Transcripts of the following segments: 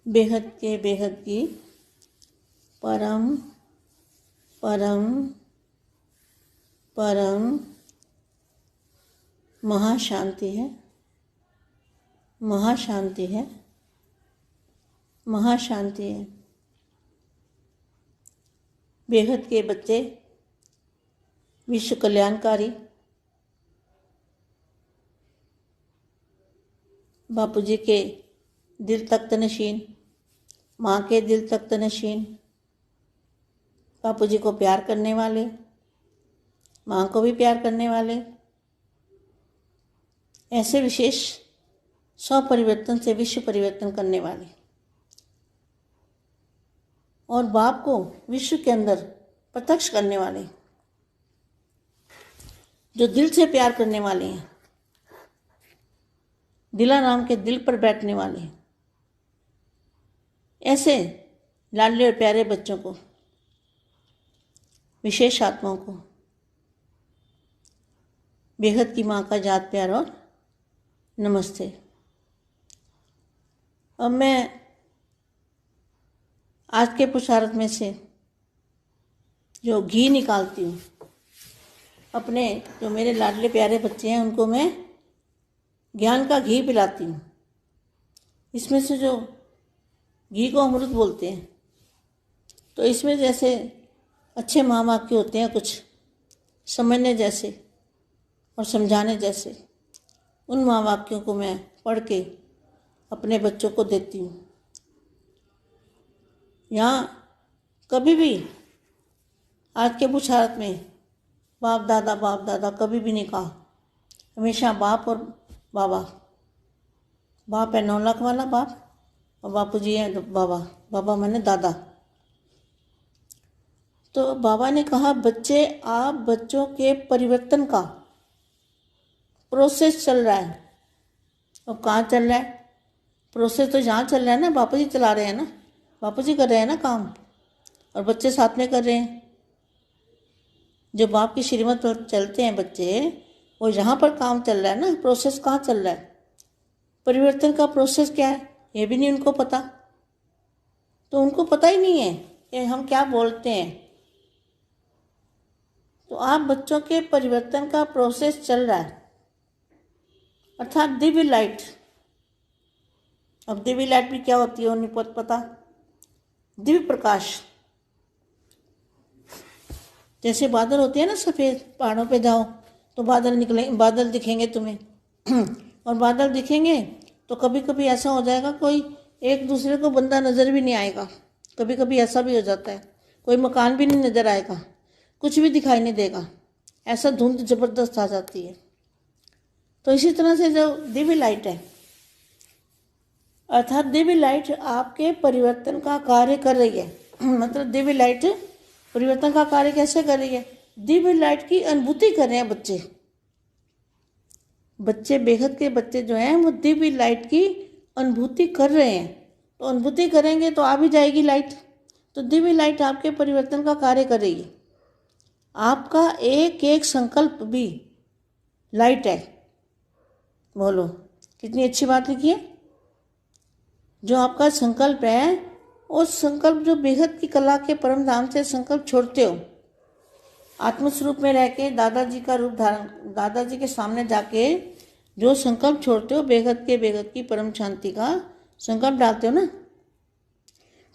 बेहद के बेहद की परम परम परम महाशांति है, महाशांति है, महाशांति है। बेहद के बच्चे विश्व कल्याणकारी बापूजी के दिल तख्त नशीन, माँ के दिल तख्त नशीन, बापूजी को प्यार करने वाले, माँ को भी प्यार करने वाले, ऐसे विशेष स्वपरिवर्तन से विश्व परिवर्तन करने वाले और बाप को विश्व के अंदर प्रत्यक्ष करने वाले, जो दिल से प्यार करने वाले हैं, दिलाराम के दिल पर बैठने वाले हैं। ऐसे लाडले और प्यारे बच्चों को, विशेष आत्माओं को बेहद की माँ का जात प्यार और नमस्ते। अब मैं आज के पुरुषार्थ में से जो घी निकालती हूँ, अपने जो मेरे लाडले प्यारे बच्चे हैं उनको मैं ज्ञान का घी पिलाती हूँ। इसमें से जो घी को अमृत बोलते हैं, तो इसमें जैसे अच्छे महावाक्य होते हैं, कुछ समझने जैसे और समझाने जैसे, उन महावाक्यों को मैं पढ़ के अपने बच्चों को देती हूँ। यहाँ कभी भी आज के पुरुषार्थ में बाप दादा कभी भी नहीं कहा, हमेशा बाप और बाबा। बाप है 9 लाख वाला बाप और बापूजी है बाबा। बाबा माने दादा। तो बाबा ने कहा, बच्चे आप बच्चों के परिवर्तन का प्रोसेस चल रहा है। अब कहाँ चल रहा है प्रोसेस? तो जहाँ चल रहा है ना, बापूजी चला रहे हैं ना, बापूजी कर रहे हैं ना काम, और बच्चे साथ में कर रहे हैं। जो बाप की श्रीमत पर चलते हैं बच्चे, वो जहाँ पर काम चल रहा है ना, प्रोसेस कहाँ चल रहा है, परिवर्तन का प्रोसेस क्या है, ये भी नहीं उनको पता। तो उनको पता ही नहीं है कि हम क्या बोलते हैं। तो आप बच्चों के परिवर्तन का प्रोसेस चल रहा है, अर्थात दिव्य लाइट। अब दिव्य लाइट भी क्या होती है उन्हें पता। दिव्य प्रकाश, जैसे बादल होते हैं ना सफ़ेद, पहाड़ों पे जाओ तो बादल निकले, बादल दिखेंगे तुम्हें और बादल दिखेंगे तो कभी कभी ऐसा हो जाएगा कोई एक दूसरे को बंदा नज़र भी नहीं आएगा। कभी कभी ऐसा भी हो जाता है, कोई मकान भी नहीं नज़र आएगा, कुछ भी दिखाई नहीं देगा, ऐसा धुंध ज़बरदस्त आ जाती है। तो इसी तरह से जो दिव्य लाइट है, अर्थात दिव्य लाइट आपके परिवर्तन का कार्य कर रही है। मतलब दिव्य लाइट परिवर्तन का कार्य कैसे कर रही है? दिव्य लाइट की अनुभूति कर रहे हैं बच्चे। बच्चे बेहद के बच्चे जो हैं वो दिव्य लाइट की अनुभूति कर रहे हैं। तो अनुभूति करेंगे तो आ भी जाएगी लाइट। तो दिव्य लाइट आपके परिवर्तन का कार्य कर रही है। आपका एक एक संकल्प भी लाइट है। बोलो कितनी अच्छी बात लिखी है। जो आपका संकल्प है, उस संकल्प जो बेहद की कला के परम धाम से संकल्प छोड़ते हो, आत्मस्वरूप में रह के दादाजी का रूप धारण, दादाजी के सामने जाके जो संकल्प छोड़ते हो, बेहद की परम शांति का संकल्प डालते हो ना,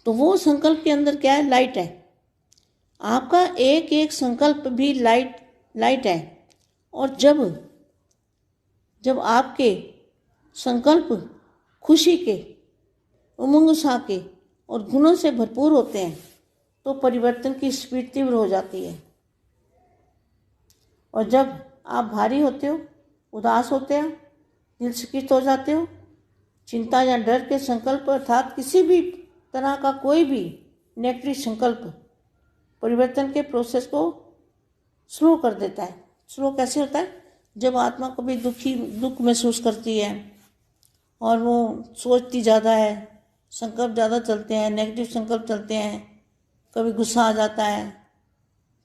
तो वो संकल्प के अंदर क्या है? लाइट है। आपका एक एक संकल्प भी लाइट है। और जब आपके संकल्प खुशी के, उमंग उत्साह के और गुणों से भरपूर होते हैं, तो परिवर्तन की स्पीड तीव्र हो जाती है। और जब आप भारी होते हो, उदास होते हो, दिल शिकिस्त हो जाते हो, चिंता या डर के संकल्प अर्थात किसी भी तरह का कोई भी नेगेटिव संकल्प परिवर्तन के प्रोसेस को स्लो कर देता है। स्लो कैसे होता है? जब आत्मा कभी दुख महसूस करती है और वो सोचती ज़्यादा है, संकल्प ज़्यादा चलते हैं, नेगेटिव संकल्प चलते हैं, कभी गुस्सा आ जाता है,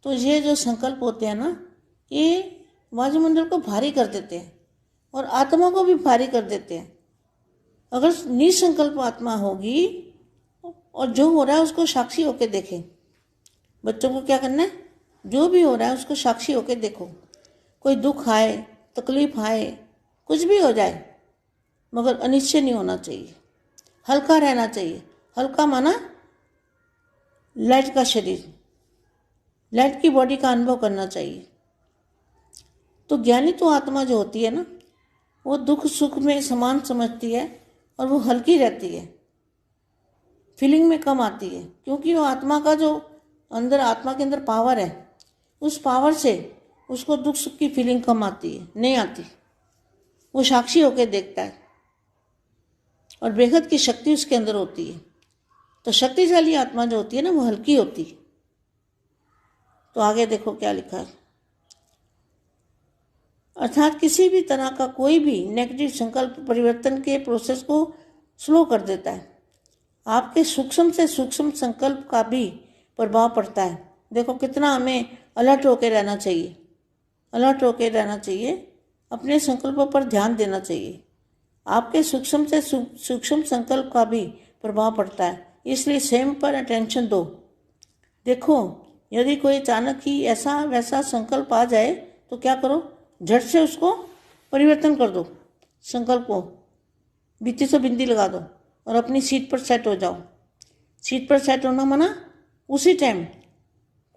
तो ये जो संकल्प होते हैं ना, ये वायुमंडल को भारी कर देते हैं और आत्मा को भी भारी कर देते हैं। अगर निसंकल्प आत्मा होगी और जो हो रहा है उसको साक्षी होकर देखें। बच्चों को क्या करना है, जो भी हो रहा है उसको साक्षी होकर देखो। कोई दुख आए, तकलीफ आए, कुछ भी हो जाए, मगर अनिश्चय नहीं होना चाहिए, हल्का रहना चाहिए। हल्का माना लाइट का शरीर, लाइट की बॉडी का अनुभव करना चाहिए। तो ज्ञानी तो आत्मा जो होती है ना, वो दुख सुख में समान समझती है और वो हल्की रहती है, फीलिंग में कम आती है, क्योंकि वो आत्मा का जो अंदर, आत्मा के अंदर पावर है, उस पावर से उसको दुख सुख की फीलिंग कम आती है, नहीं आती। वो साक्षी होकर देखता है और बेहद की शक्ति उसके अंदर होती है। तो शक्तिशाली आत्मा जो होती है ना, वो हल्की होती है। तो आगे देखो क्या लिखा है। अर्थात किसी भी तरह का कोई भी नेगेटिव संकल्प परिवर्तन के प्रोसेस को स्लो कर देता है। आपके सूक्ष्म से सूक्ष्म संकल्प का भी प्रभाव पड़ता है। देखो कितना हमें अलर्ट होकर रहना चाहिए, अलर्ट होकर रहना चाहिए, अपने संकल्पों पर ध्यान देना चाहिए। आपके सूक्ष्म से सूक्ष्म संकल्प का भी प्रभाव पड़ता है, इसलिए स्वयं पर अटेंशन दो। देखो यदि कोई अचानक ही ऐसा वैसा संकल्प आ जाए तो क्या करो, झट से उसको परिवर्तन कर दो। संकल्प को बित्ती से बिंदी लगा दो और अपनी सीट पर सेट हो जाओ। सीट पर सेट होना माना उसी टाइम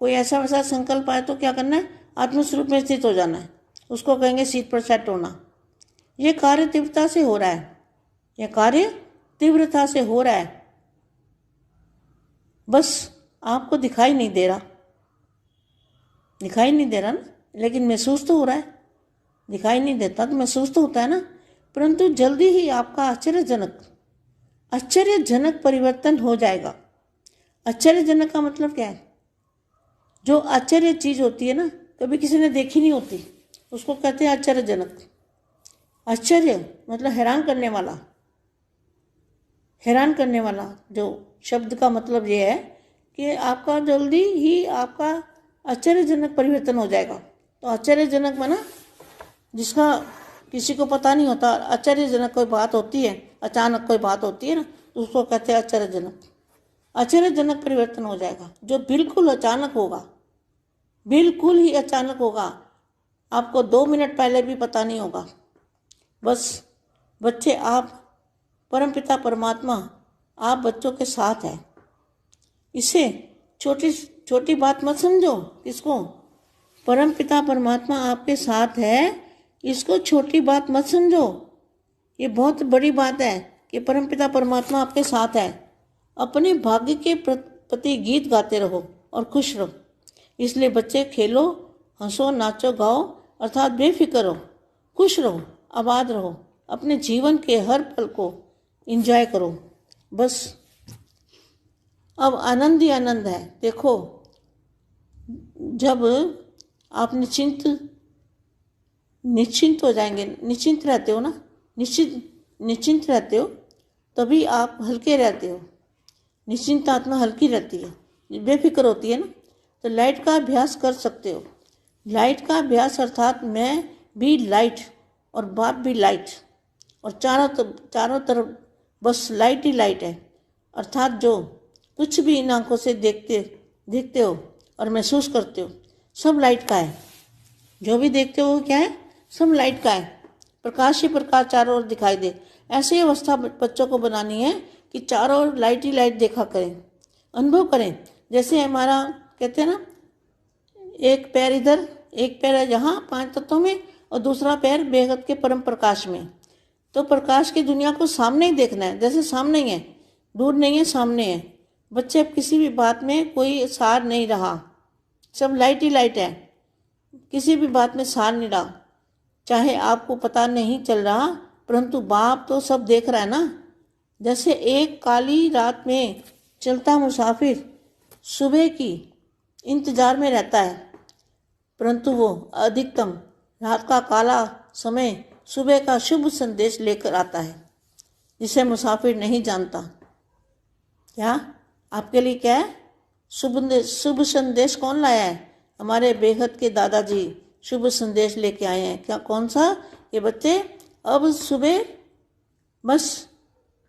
कोई ऐसा वैसा संकल्प आए तो क्या करना है, आत्मस्वरूप में स्थित हो जाना है। उसको कहेंगे सीट पर सेट होना। ये कार्य तीव्रता से हो रहा है, यह कार्य तीव्रता से हो रहा है, बस आपको दिखाई नहीं दे रहा, दिखाई नहीं दे रहा ना, लेकिन महसूस तो हो रहा है। दिखाई नहीं देता तो महसूस तो होता है ना। परंतु जल्दी ही आपका आश्चर्यजनक परिवर्तन हो जाएगा। आश्चर्यजनक का मतलब क्या है, जो आश्चर्य चीज होती है ना, कभी किसी ने देखी नहीं होती, उसको कहते हैं आश्चर्यजनक। आश्चर्य मतलब हैरान करने वाला, हैरान करने वाला जो शब्द का मतलब ये है कि आपका जल्दी ही आपका आश्चर्यजनक परिवर्तन हो जाएगा। तो आश्चर्यजनक माना जिसका किसी को पता नहीं होता। आश्चर्यजनक कोई बात होती है, अचानक कोई बात होती है ना, तो उसको कहते हैं आश्चर्यजनक। आश्चर्यजनक परिवर्तन हो जाएगा जो बिल्कुल अचानक होगा, बिल्कुल ही अचानक होगा, आपको 2 मिनट पहले भी पता नहीं होगा। बस बच्चे, आप परमपिता परमात्मा आप बच्चों के साथ है। इसे छोटी छोटी बात मत समझो। किसको? परमपिता परमात्मा आपके साथ है, इसको छोटी बात मत समझो। ये बहुत बड़ी बात है कि परमपिता परमात्मा आपके साथ है। अपने भाग्य के प्रति गीत गाते रहो और खुश रहो। इसलिए बच्चे खेलो, हंसो, नाचो, गाओ, अर्थात बेफिक्र रहो, खुश रहो, आबाद रहो, अपने जीवन के हर पल को एंजॉय करो। बस अब आनंद ही आनंद है। देखो जब आप निश्चिंत हो जाएंगे, निश्चिंत रहते हो ना, निश्चिंत रहते हो, तभी आप हल्के रहते हो। निश्चिंत आत्मा हल्की रहती है, बेफिक्र होती है ना। तो लाइट का अभ्यास कर सकते हो। लाइट का अभ्यास अर्थात मैं भी लाइट और बाप भी लाइट, और चारों तरफ बस लाइट ही लाइट है। अर्थात जो कुछ भी इन आंखों से देखते हो और महसूस करते हो, सब लाइट का है। जो भी देखते हो क्या है, सब लाइट का है। प्रकाश ही प्रकाश चारों ओर दिखाई दे। ऐसी अवस्था बच्चों को बनानी है कि चारों ओर लाइट ही लाइट देखा करें, अनुभव करें। जैसे हमारा कहते हैं ना, एक पैर इधर, एक पैर है यहाँ 5 तत्वों में, और दूसरा पैर बेहद के परम प्रकाश में। तो प्रकाश की दुनिया को सामने ही देखना है, जैसे सामने ही है, दूर नहीं है, सामने है। बच्चे अब किसी भी बात में कोई सार नहीं रहा, सब लाइट ही लाइट है, किसी भी बात में सार नहीं रहा। चाहे आपको पता नहीं चल रहा, परंतु बाप तो सब देख रहा है ना। जैसे एक काली रात में चलता मुसाफिर सुबह की इंतजार में रहता है, परंतु वो अधिकतम रात का काला समय सुबह का शुभ संदेश लेकर आता है, जिसे मुसाफिर नहीं जानता। क्या आपके लिए क्या है? शुभ संदेश कौन लाया है? हमारे बेहद के दादाजी शुभ संदेश लेके आए हैं। क्या? कौन सा? ये बच्चे, अब सुबह, बस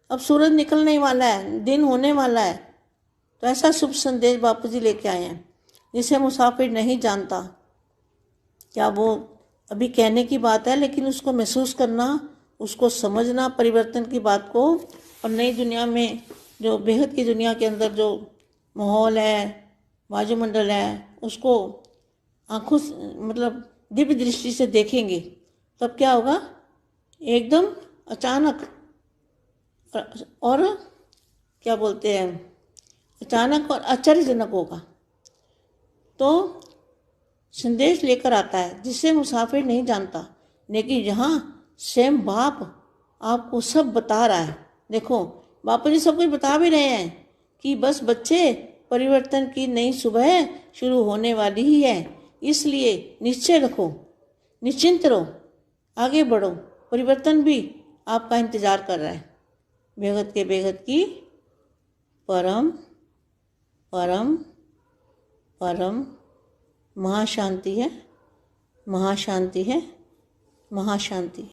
अब सूरज निकलने वाला है, दिन होने वाला है, तो ऐसा शुभ संदेश बापू जी लेके आए हैं, जिसे मुसाफिर नहीं जानता। क्या वो अभी कहने की बात है, लेकिन उसको महसूस करना, उसको समझना, परिवर्तन की बात को, और नई दुनिया में जो बेहद की दुनिया के अंदर जो माहौल है, वायुमंडल है, उसको आंखों से मतलब दिव्य दृष्टि से देखेंगे, तब क्या होगा, एकदम अचानक और क्या बोलते हैं, अचानक और आश्चर्यजनक होगा। तो संदेश लेकर आता है जिसे मुसाफिर नहीं जानता, लेकिन यहाँ स्वयं बाप आपको सब बता रहा है। देखो बापू जी सब कुछ बता भी रहे हैं कि बस बच्चे, परिवर्तन की नई सुबह शुरू होने वाली ही है, इसलिए निश्चय रखो, निश्चिंत रहो, आगे बढ़ो, परिवर्तन भी आपका इंतजार कर रहा है। बेहद के बेहद की परम परम परम महाशांति है, महाशांति है, महाशांति।